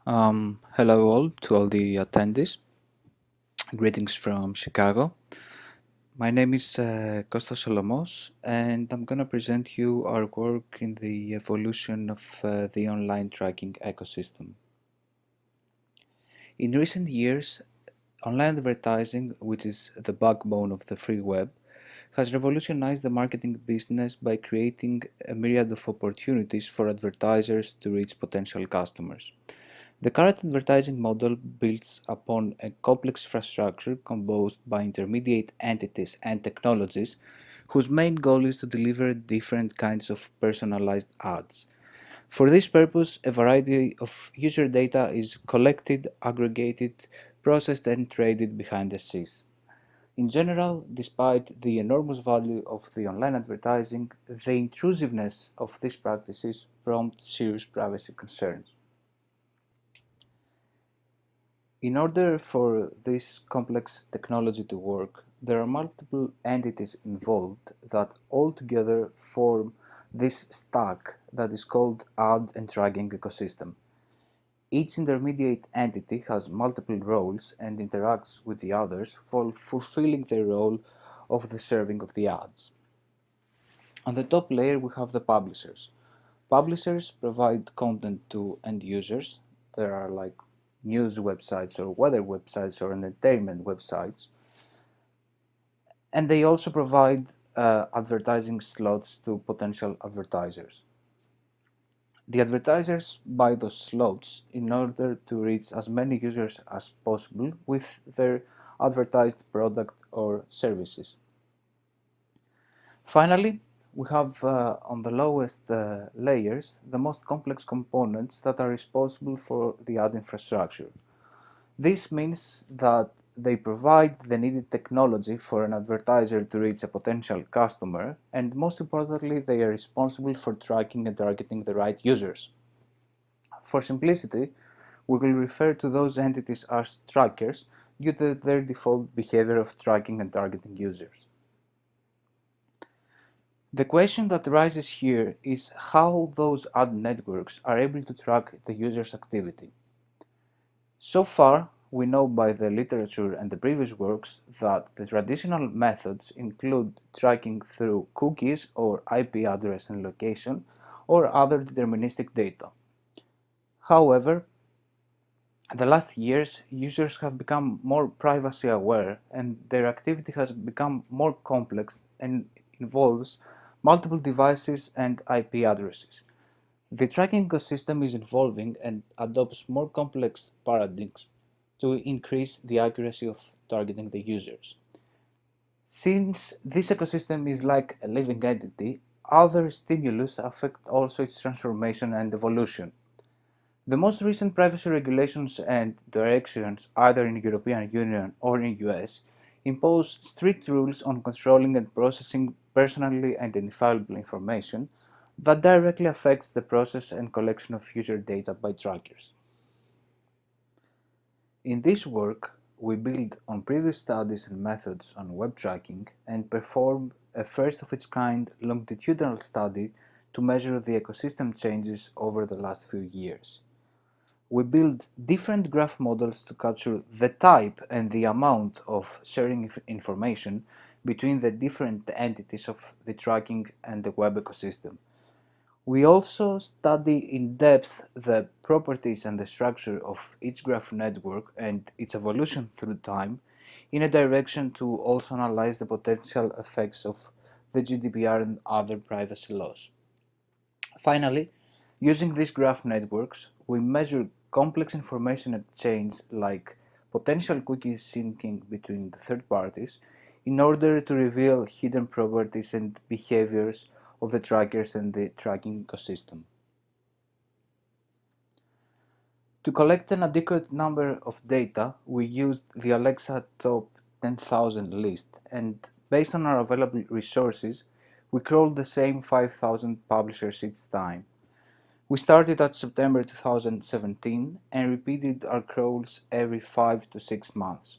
Hello all to all the attendees. Greetings from Chicago. My name is Kostas Solomos, and I'm going to present you our work in the evolution of the online tracking ecosystem. In recent years, online advertising, which is the backbone of the free web, has revolutionized the marketing business by creating a myriad of opportunities for advertisers to reach potential customers. The current advertising model builds upon a complex infrastructure composed by intermediate entities and technologies whose main goal is to deliver different kinds of personalized ads. For this purpose, a variety of user data is collected, aggregated, processed, and traded behind the scenes. In general, despite the enormous value of the online advertising, the intrusiveness of these practices prompt serious privacy concerns. In order for this complex technology to work, there are multiple entities involved that all together form this stack that is called ad and tracking ecosystem. Each intermediate entity has multiple roles and interacts with the others for fulfilling the role of the serving of the ads. On the top layer we have the publishers. Publishers provide content to end users. There are like news websites or weather websites or entertainment websites. And they also provide advertising slots to potential advertisers. The advertisers buy those slots in order to reach as many users as possible with their advertised product or services. Finally, we have on the lowest layers the most complex components that are responsible for the ad infrastructure. This means that they provide the needed technology for an advertiser to reach a potential customer, and most importantly, they are responsible for tracking and targeting the right users. For simplicity, we will refer to those entities as trackers due to their default behavior of tracking and targeting users. The question that arises here is how those ad networks are able to track the user's activity. So far, we know by the literature and the previous works that the traditional methods include tracking through cookies or IP address and location or other deterministic data. However, in the last years, users have become more privacy aware and their activity has become more complex and involves multiple devices and IP addresses. The tracking ecosystem is evolving and adopts more complex paradigms to increase the accuracy of targeting the users. Since this ecosystem is like a living entity, other stimulus affect also its transformation and evolution. The most recent privacy regulations and directions, either in European Union or in US, impose strict rules on controlling and processing personally identifiable information that directly affects the process and collection of user data by trackers. In this work, we build on previous studies and methods on web tracking and perform a first of its kind longitudinal study to measure the ecosystem changes over the last few years. We build different graph models to capture the type and the amount of sharing information between the different entities of the tracking and the web ecosystem. We also study in depth the properties and the structure of each graph network and its evolution through time in a direction to also analyze the potential effects of the GDPR and other privacy laws. Finally, using these graph networks, we measure complex information exchange like potential cookie syncing between the third parties in order to reveal hidden properties and behaviors of the trackers and the tracking ecosystem. To collect an adequate number of data, we used the Alexa Top 10,000 list, and based on our available resources, we crawled the same 5,000 publishers each time. We started at September 2017 and repeated our crawls every 5 to 6 months.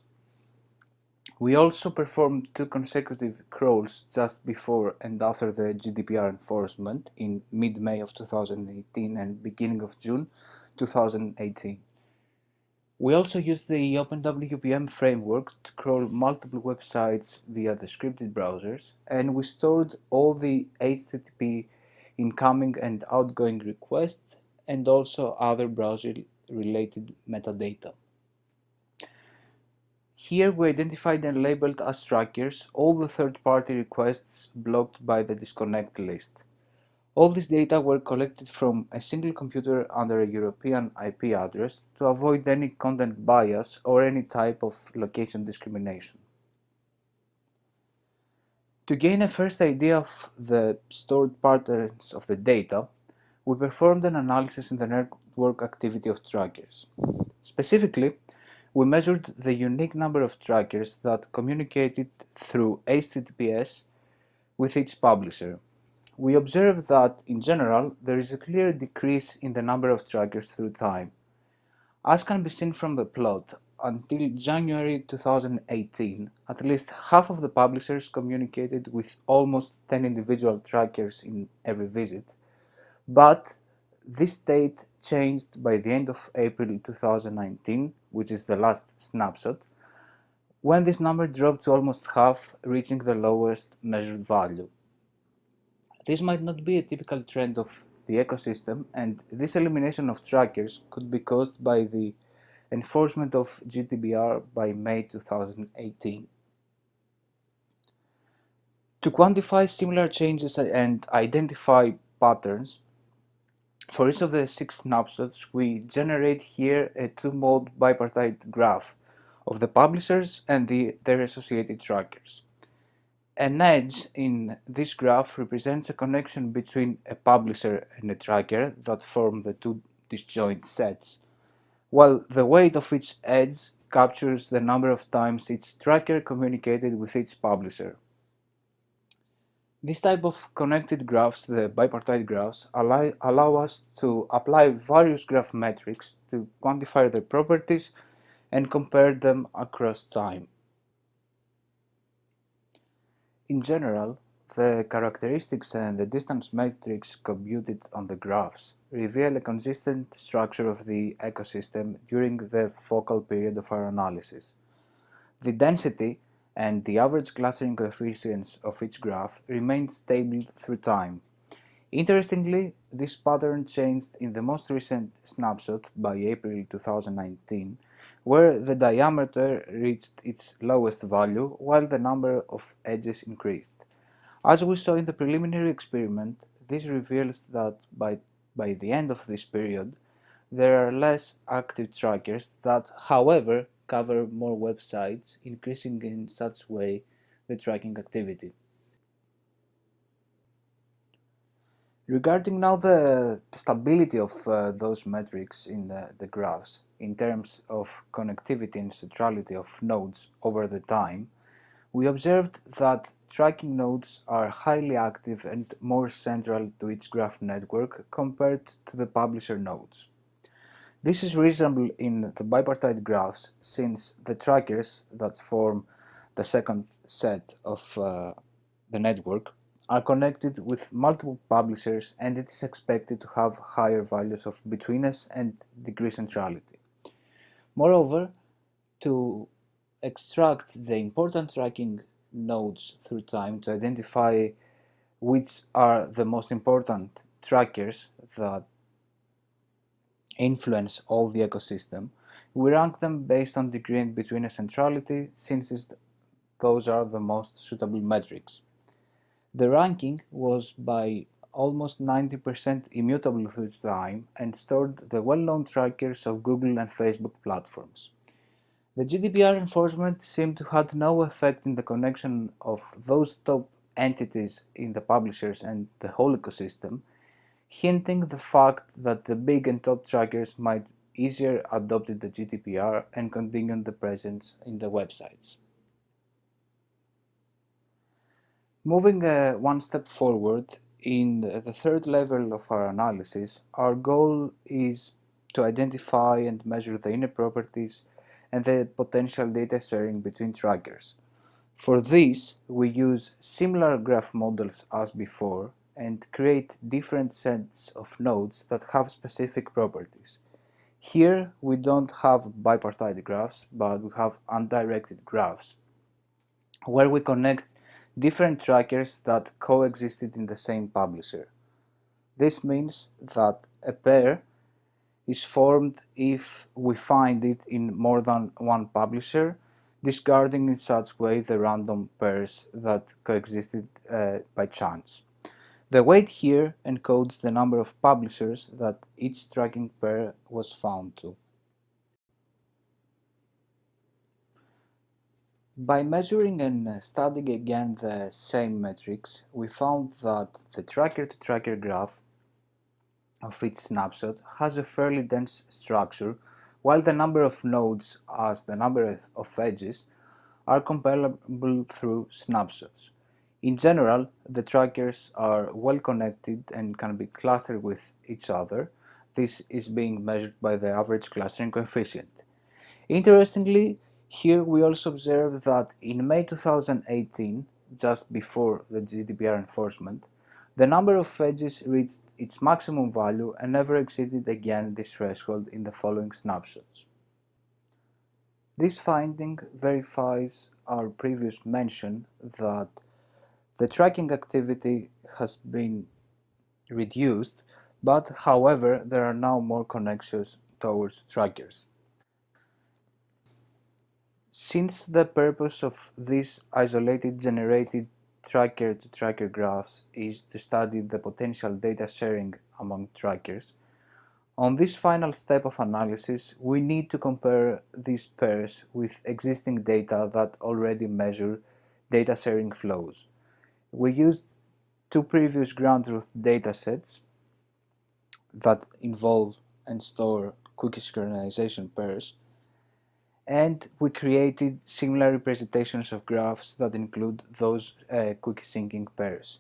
We also performed 2 consecutive crawls just before and after the GDPR enforcement in mid-May of 2018 and beginning of June 2018. We also use the OpenWPM framework to crawl multiple websites via the scripted browsers, and we stored all the HTTP incoming and outgoing requests and also other browser-related metadata. Here we identified and labeled as trackers all the third-party requests blocked by the disconnect list. All this data were collected from a single computer under a European IP address to avoid any content bias or any type of location discrimination. To gain a first idea of the stored patterns of the data, we performed an analysis in the network activity of trackers. Specifically, we measured the unique number of trackers that communicated through HTTPS with each publisher. We observed that, in general, there is a clear decrease in the number of trackers through time. As can be seen from the plot, until January 2018, at least half of the publishers communicated with almost 10 individual trackers in every visit, but this state changed by the end of April 2019, which is the last snapshot, when this number dropped to almost half, reaching the lowest measured value. This might not be a typical trend of the ecosystem, and this elimination of trackers could be caused by the enforcement of GDPR by May 2018. To quantify similar changes and identify patterns, for each of the 6 snapshots, we generate here a two-mode bipartite graph of the publishers and their associated trackers. An edge in this graph represents a connection between a publisher and a tracker that form the two disjoint sets, while the weight of each edge captures the number of times each tracker communicated with each publisher. This type of connected graphs, the bipartite graphs, allow us to apply various graph metrics to quantify their properties and compare them across time. In general, the characteristics and the distance metrics computed on the graphs reveal a consistent structure of the ecosystem during the focal period of our analysis. The density and the average clustering coefficients of each graph remained stable through time. Interestingly, this pattern changed in the most recent snapshot by April 2019, where the diameter reached its lowest value while the number of edges increased. As we saw in the preliminary experiment, this reveals that by the end of this period, there are less active trackers that, however, cover more websites, increasing in such way the tracking activity. Regarding now the stability of those metrics in the graphs in terms of connectivity and centrality of nodes over the time, we observed that tracking nodes are highly active and more central to each graph network compared to the publisher nodes. This is reasonable in the bipartite graphs since the trackers that form the second set of the network are connected with multiple publishers, and it is expected to have higher values of betweenness and degree centrality. Moreover, to extract the important tracking nodes through time to identify which are the most important trackers that influence all the ecosystem, we rank them based on degree and betweenness centrality since those are the most suitable metrics. The ranking was by almost 90% immutable through time and stored the well-known trackers of Google and Facebook platforms. The GDPR enforcement seemed to have no effect in the connection of those top entities in the publishers and the whole ecosystem, hinting the fact that the big and top trackers might easier adopted the GDPR and continued the presence in the websites. Moving one step forward, in the third level of our analysis, our goal is to identify and measure the inner properties and the potential data sharing between trackers. For this, we use similar graph models as before and create different sets of nodes that have specific properties. Here we don't have bipartite graphs, but we have undirected graphs, where we connect different trackers that coexisted in the same publisher. This means that a pair is formed if we find it in more than one publisher, discarding in such way the random pairs that coexisted by chance. The weight here encodes the number of publishers that each tracking pair was found to. By measuring and studying again the same metrics, we found that the tracker-to-tracker graph of each snapshot has a fairly dense structure, while the number of nodes as the number of edges are comparable through snapshots. In general, the trackers are well connected and can be clustered with each other. This is being measured by the average clustering coefficient. Interestingly, here we also observe that in May 2018, just before the GDPR enforcement, the number of edges reached its maximum value and never exceeded again this threshold in the following snapshots. This finding verifies our previous mention that the tracking activity has been reduced, but however there are now more connections towards trackers. Since the purpose of these isolated generated tracker-to-tracker graphs is to study the potential data sharing among trackers, on this final step of analysis we need to compare these pairs with existing data that already measure data sharing flows. We used two previous ground truth datasets that involve and store cookie synchronization pairs, and we created similar representations of graphs that include those cookie syncing pairs.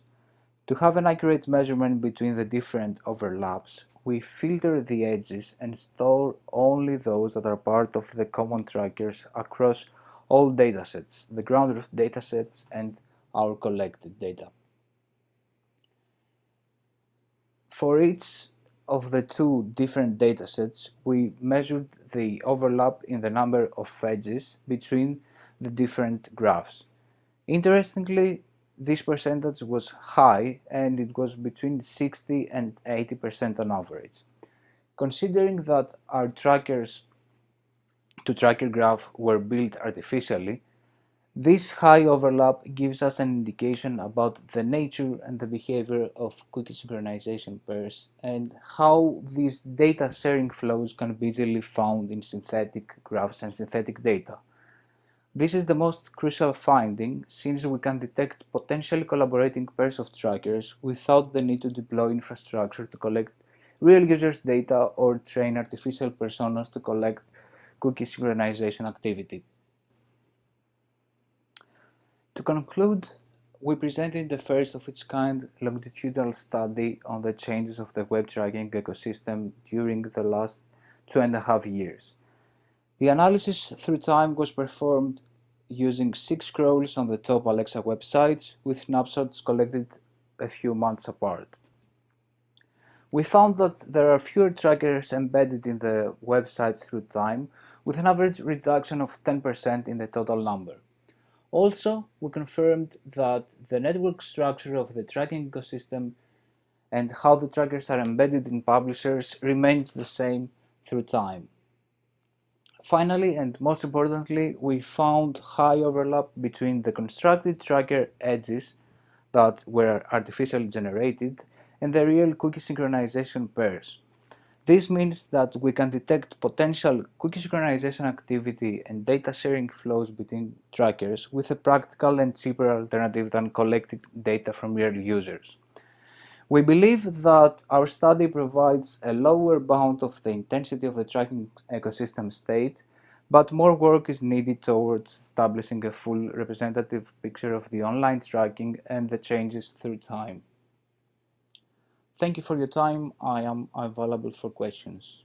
To have an accurate measurement between the different overlaps, we filter the edges and store only those that are part of the common trackers across all datasets, the ground truth datasets and our collected data. For each of the two different datasets, we measured the overlap in the number of edges between the different graphs. Interestingly, this percentage was high and it was between 60 and 80% on average. Considering that our trackers to tracker graph were built artificially, this high overlap gives us an indication about the nature and the behavior of cookie synchronization pairs and how these data sharing flows can be easily found in synthetic graphs and synthetic data. This is the most crucial finding since we can detect potentially collaborating pairs of trackers without the need to deploy infrastructure to collect real users' data or train artificial personas to collect cookie synchronization activity. To conclude, we presented the first of its kind longitudinal study on the changes of the web tracking ecosystem during the last 2.5 years. The analysis through time was performed using 6 scrolls on the top Alexa websites with snapshots collected a few months apart. We found that there are fewer trackers embedded in the websites through time, with an average reduction of 10% in the total number. Also, we confirmed that the network structure of the tracking ecosystem and how the trackers are embedded in publishers remained the same through time. Finally, and most importantly, we found high overlap between the constructed tracker edges that were artificially generated and the real cookie synchronization pairs. This means that we can detect potential cookie synchronization activity and data sharing flows between trackers with a practical and cheaper alternative than collecting data from real users. We believe that our study provides a lower bound of the intensity of the tracking ecosystem state, but more work is needed towards establishing a full representative picture of the online tracking and the changes through time. Thank you for your time. I am available for questions.